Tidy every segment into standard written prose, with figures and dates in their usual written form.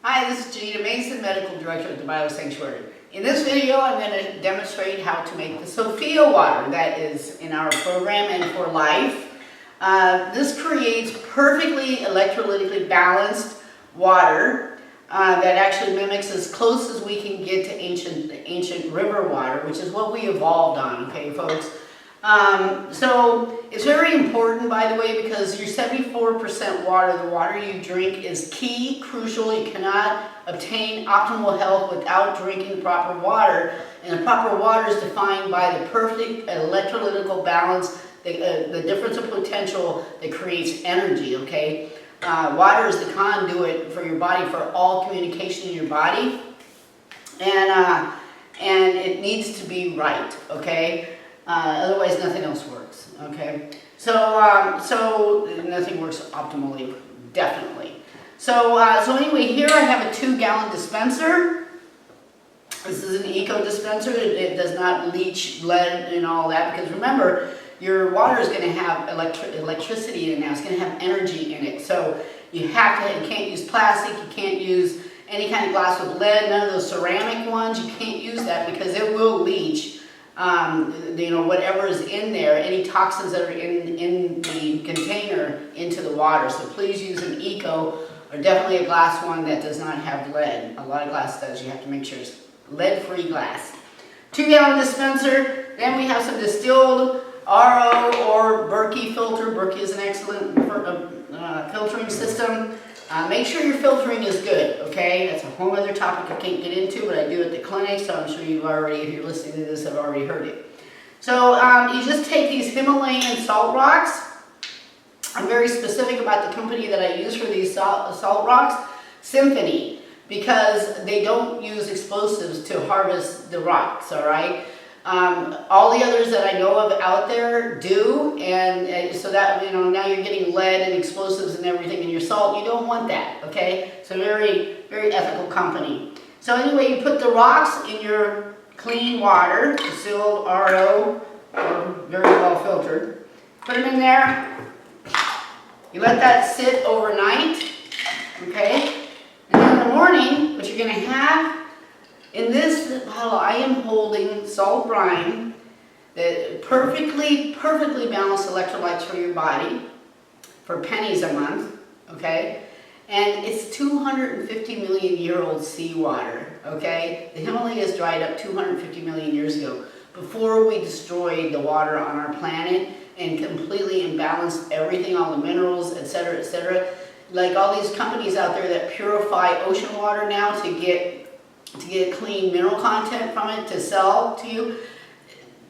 Hi, this is Genita Mason, Medical Director at the Biosanctuary. In this video, I'm going to demonstrate how to make the Sophia water that is in our program and for life. This creates perfectly electrolytically balanced water that actually mimics as close as we can get to ancient river water, which is what we evolved on, okay, folks? So it's very important, by the way, because your 74% water, the water you drink, is key, crucial. You cannot obtain optimal health without drinking proper water. And the proper water is defined by the perfect electrolytical balance, the difference of potential that creates energy, okay? Water is the conduit for your body, for all communication in your body. And it needs to be right, okay? Otherwise, nothing else works. Okay, so nothing works optimally, definitely. So anyway, here I have a 2-gallon dispenser. This is an eco dispenser. It does not leach lead and all that, because remember, your water is going to have electricity in it now. It's going to have energy in it. So you can't use plastic. You can't use any kind of glass with lead. None of those ceramic ones. You can't use that because it will leach. Whatever is in there, any toxins that are in the container into the water. So please use an eco, or definitely a glass one that does not have lead. A lot of glass does. You have to make sure it's lead-free glass. 2-gallon dispenser. Then we have some distilled RO or Berkey filter. Berkey is an excellent filtering system. Make sure your filtering is good, okay? That's a whole other topic I can't get into, but I do at the clinic, so I'm sure you've already, if you're listening to this, have already heard it. So you just take these Himalayan salt rocks. I'm very specific about the company that I use for these salt rocks, Symphony, because they don't use explosives to harvest the rocks, all right? All the others that I know of out there do, and so that, now you're getting lead and explosives and everything in your salt. You don't want that, okay? It's a very, very ethical company. So anyway, you put the rocks in your clean water, distilled RO, or very well filtered. Put them in there. You let that sit overnight, okay? And then in the morning, what you're going to have, in this bottle, I am holding salt brine, that perfectly balanced electrolytes for your body, for pennies a month, okay? And it's 250 million year old seawater, okay? The Himalayas dried up 250 million years ago, before we destroyed the water on our planet and completely imbalanced everything, all the minerals, etc., etc. Like all these companies out there that purify ocean water now to get clean mineral content from it to sell to you.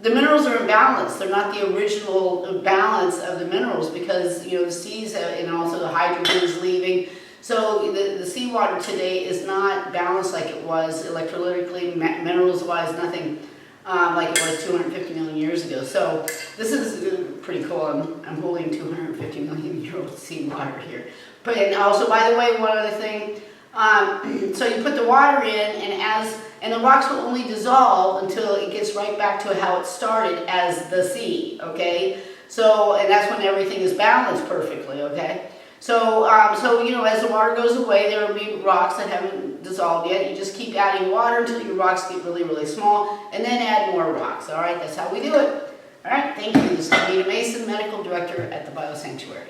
The minerals are imbalanced. They're not the original balance of the minerals, because the seas and also the hydrogen is leaving. So the seawater today is not balanced like it was electrolytically, minerals-wise, nothing like it was 250 million years ago. So this is pretty cool. I'm holding 250 million year old seawater here. But and also, by the way, one other thing. So you put the water in, and the rocks will only dissolve until it gets right back to how it started, as the sea, okay? So, and that's when everything is balanced perfectly, okay? So, as the water goes away, there will be rocks that haven't dissolved yet. You just keep adding water until your rocks get really, really small, and then add more rocks, all right? That's how we do it. All right, thank you. This is Genita Mason, Medical Director at the Biosanctuary.